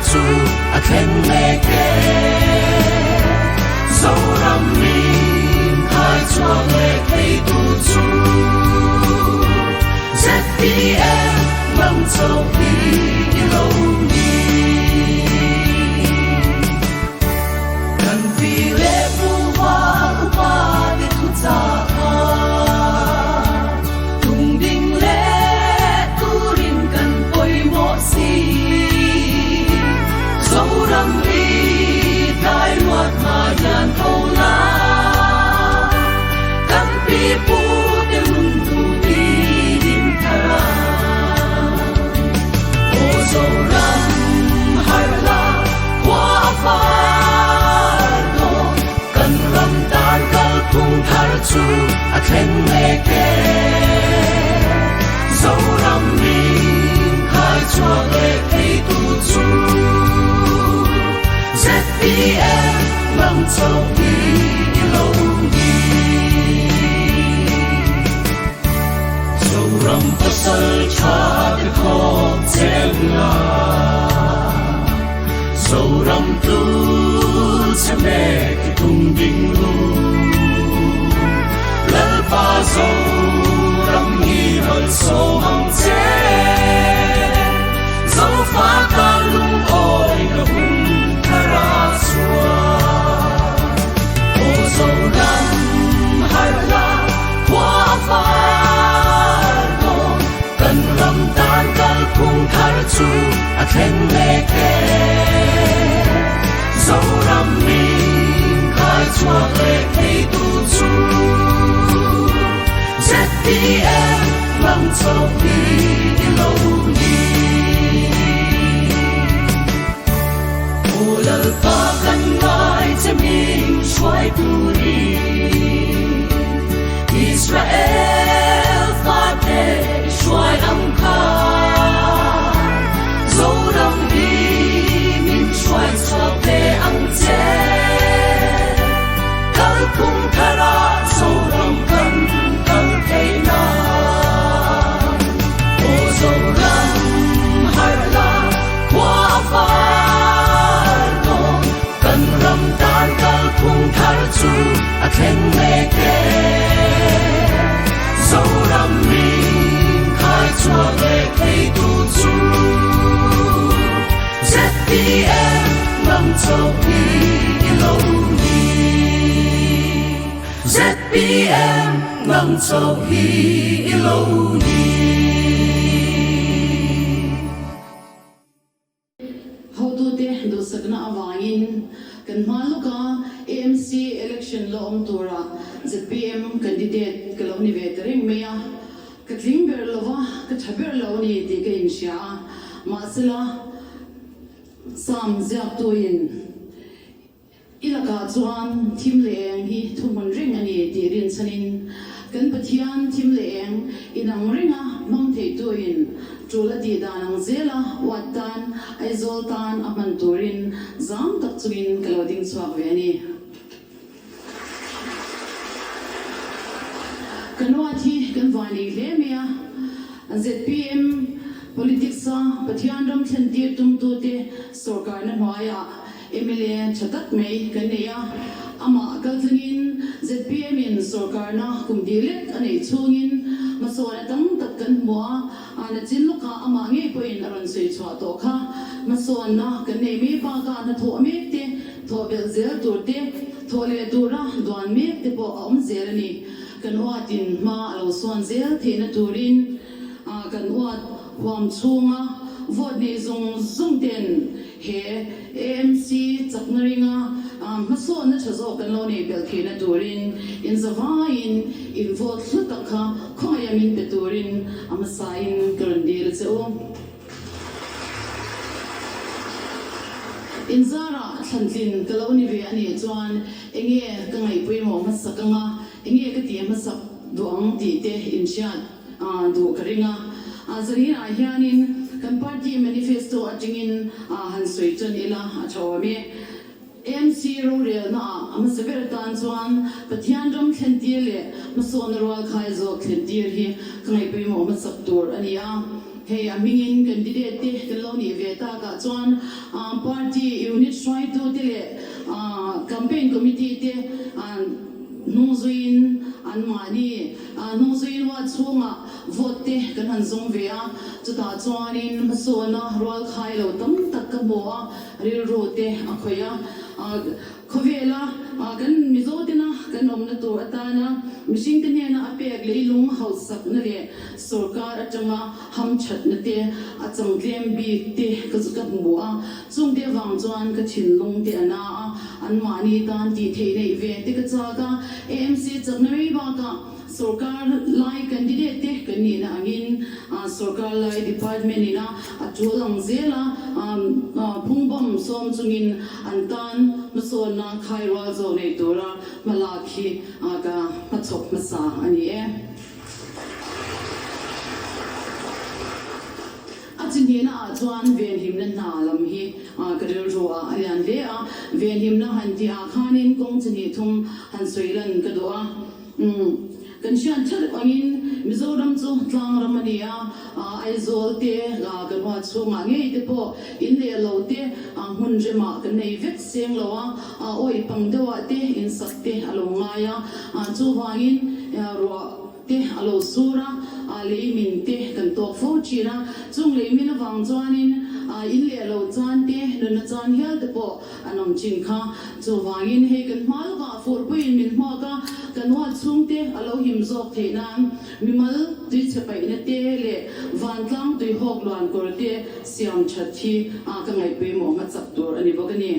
chu a khen le ke zo ram mi khai cho le thei tu chu ZPM mang châu đi lâu đi cần vì lẽ phu hoa để thu cha tung đinh lẽ tu rin cần bồi mộ si dấu đam đi tai loạt mà nhàn thâu lá cần vì phu để lung tu đi đinh thara ô dấu ram har la qua pha cùng thar chu a khen le ke zo ram mi khai cho le thei tu chu ZPM mang châu đi lâu đi zo ram pasal cha de kho chen la zo ram tu se me ki tung ding lu pha dâu rắm hi hơn sâu mong che dâu phá ca lung ôi cả hùng thara xua ô dâu rắm hai la qua pha đô cần rắm tancal cùng thar chu a khen le ke dâu rắm mi khai chua le thei tu chu ZPM mang châu đi lâu đi ô lal pa kan ngai che min shwai tu đi Israel fa te shwai am kha zo dam đi min shwai so te ang che kal kum thara zo dam kan thei na ô dâu ram har la qua pha đô cần ram tan kal cùng thar chu a khen le ke dâu ram mi khai cho le thei tu chu ZPM mang châu đi lâu đi ZPM mang châu hi lâu đi how to te do sakna awangin kan maluka AMC election lo om tura ZPM candidate kaloni vetering meya katling berlova kathaber lawni ti ke insha masala sam zap toin ilaka chuan thim leng hi thumun ring ani ti rin chanin kan pathian thim leng inang ringa mang thei tuin trula ti danang zela watan aizol tan aman turin zam tak chuin kaloding chuak ve ani kanwa thi kan wani le mea ZPM politics sa pathian ram thlen tir tum tu te sarkar na hwaya MLA chatak mei kania ama kalthangin ZPM in sarkar na kumdilet anei chungin masona tang takkan hua ana chinluka ama nge poin aron sei chwa to kha masona kanei mi pa ka na tho me te tho bel zel tur te tho le tura dwan me te po om zerani kanwa tin ma alo swan zel the na turin kanwa huam chunga vote ne zong ten he AMC chaknaringa maso na chazo kan lo ne belke na turin in zavain in vote thutaka khoyamin pe turin amasain karandil cheo in zara thantlin kaloni ve ani chuan enge kangai puimo masakanga enge ka ti masak duang ti te in shat du karinga azarina hianin kan party manifesto atingin han soichon ila achawame AMC rural na amasaber tan chuan pathian ram thlentir le mason rual khai zo thlentir hi kangai puimo masak tur ania hey amingin candidate te keloni veta ka chuan party unit swai tu tele campaign committee te nungzuin an mani nungzuin wa chunga vote te kan han zong vea chuta chuanin masona rol khai lo tam tak ka boa ril ro te akhoya khovela kan mizodina kan omna to atana mishing kan na apek leilung hausak na le sarkar atanga ham chat na te achang tlem bi te ka zuka boa chung de wang chuan ka thinlung te na an mani tan ti thei nei ve te ka chaga AMC changnai ba ka sarkar lai candidate te kani na angin sarkar lai department ina atulang zela phungbom som chungin antan masona khairwa zo nei tora malakhi aga machok masa ani e achini na chuan ven him na na lam hi kadil roa alian le a ven him na han ti a khanin kong chini thum han soilan kadwa kan sian thar angin mizoram chu tlang ramania aizol te ga garwa chunga nge te po in le lo te hun rema kan nei vek seng lo a oi pang dewa te in sak te alonga ya chu wangin ro te alo sura le min te kan tok fo china chung le min wang chuanin in le lo chan te nun chan hial te po anom chin kha chu wangin he kan mal ga for puin min ma ka kan wa chung te alo him zok the nan mimal ti chepai na te le van tlang tui hok luan kor te siam chathi ka ngai pe mo ma chak tur ani bokani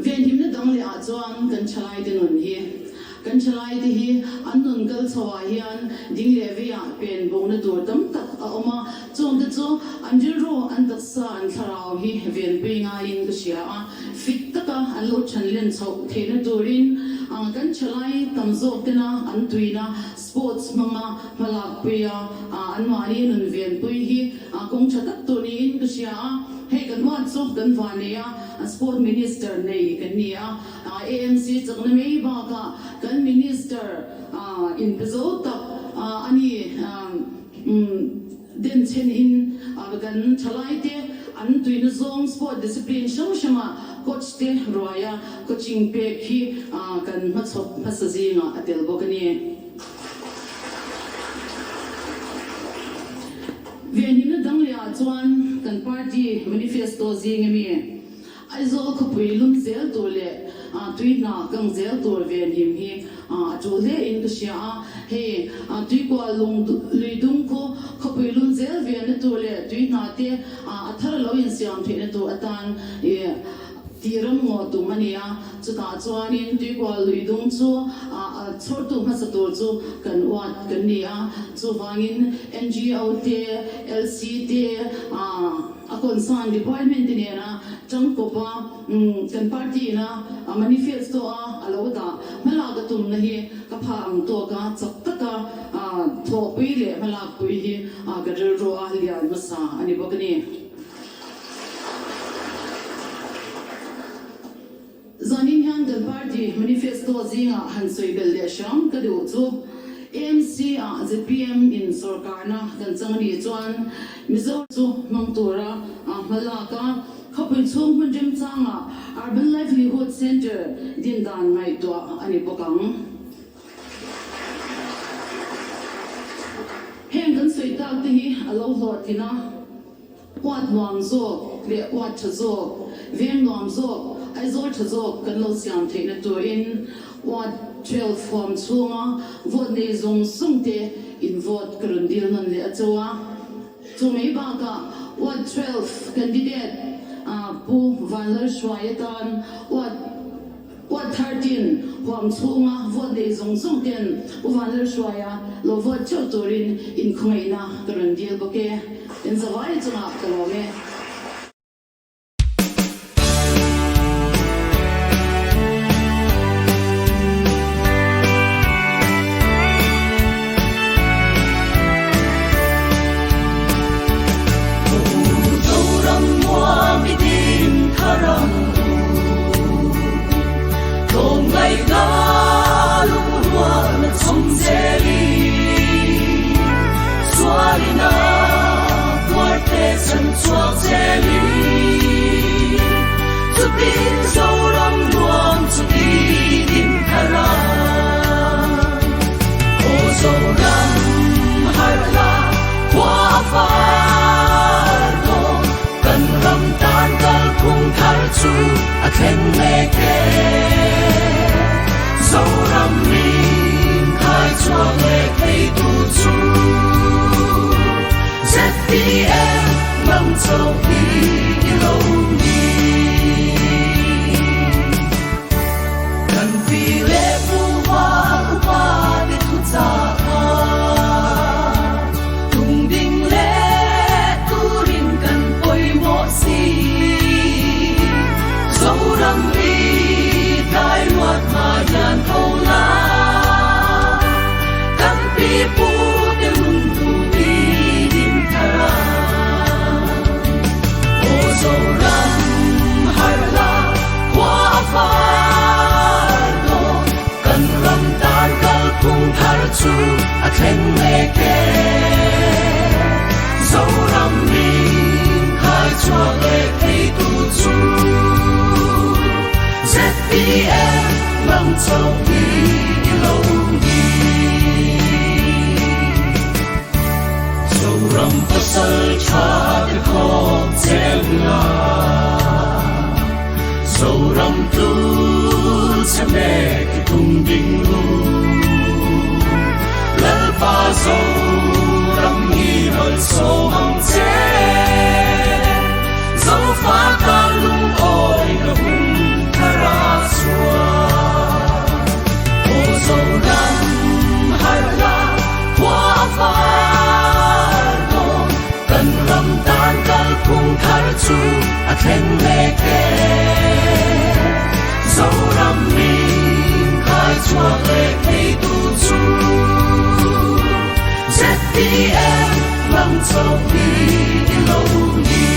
ven him na dang le a chuan kan chalai de nun hi kan chalai de hi an nun kal chawa hian ding le ve ya pen bong na tur tam tak a oma chung te chu an jil ro an tak sa an tharau hi ven pe nga in ka sia a fit taka an lo chan len chau the na turin kan chalai tam zok te na an tuina sports manga malak pe ya an mani nun ven pui hi kong chatak tuni in ka sia hey kan wan so kan vania sport minister nei kan nia AMC changna mei ba ka kan minister in bezota ani den chen in kan chalai te an tuina zong sport discipline shama coach te roya coaching pe khi kan machop masazinga atel bokani venim na dang ya chuan kan party manifesto zingami aizol khopui lum zel tole tui na kang zel tor ven him hi atule in ka sia he tui kwa lung luidung ko khopui lum zel ven tole tui na te athar lo in siam thine to atan tiram ngo tu mania chuta chuanin tui kwa luidung chu chhor tu masator chu kan wat kan nia chu wangin NGO te LC te a concern department ne na chang ko pa kan party na manifesto alo da mala ga tum na hi ka pha ang to ka chak taka tho pui le mala pui hi ga ro a lia masa ani bokani zanin han kan party manifesto zinga han soi bel le sham ka du chu AMC ZPM in sarkar na kan changni chuan mizo chu mangtura malaka khopui chung munjim changa urban livelihood center din dan mai to ani pokang hen kan soi tak te hi alo lotina wat nuam zo le wat chazo vem nuam zo ai zo chazo kan lo siam theina to in wat 12 form chunga vote nei zong sungte in vote karundil nan le achawa chumei ba ka what 12 candidate pu vanler shwayatan what 13 form chunga vote nei zong sungten pu vanler shwaya lo vote chotorin in khumeina karundil boke in zawai chunga kalome ngày ga lung hoa chu tin zo ram nuam chu i din thara o zo ram har la qua far do kan ram tan kal khung thar chu a khen me ke zo ram min khai cho le thei tu chu ZPM mang châu đi lâu đi cần vì lễ phù hoa để tu cha tung đinh lễ tu rin cần bồi mộ si dấu đam mi tai loạt mà dàn câu la cần vì pu để lung tu đi din thara zo ram har la qua far do kan ram tan kal khung thar chu a khen me ke zo ram min khai cho le thei tu chu ZPM mang châu đi lâu đi zo ram pasal cha de kho zenga zo ram tu se me ki tung ding lu lal pa zo ram hi hol so mang che zo fa ka lung oi ka hun thara swa o zo ram har la qua far do kan ram tan kal khung thar chu a khen me ke zo ram min khai cho le thei tu chu ZPM mang châu đi lâu đi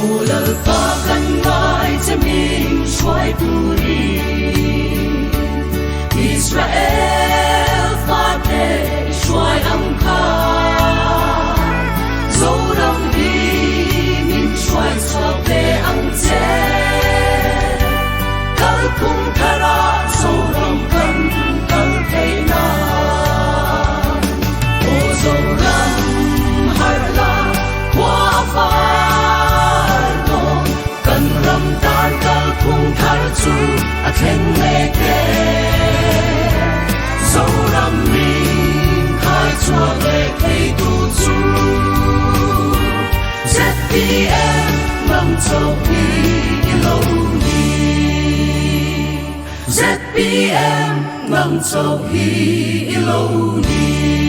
o lal pa kan ngai che min shwai tu ri Israel fa te shwai am kha zo ram hi min shwai so te ang che kal khung thara zo ram kan kal thei na o zo ram har la qua far do kan ram tan kal khung thar chu a khen me ke zo ram min khai cho le thei tu chu ZPM mang châu đi lâu đi ZPM mang châu đi lâu đi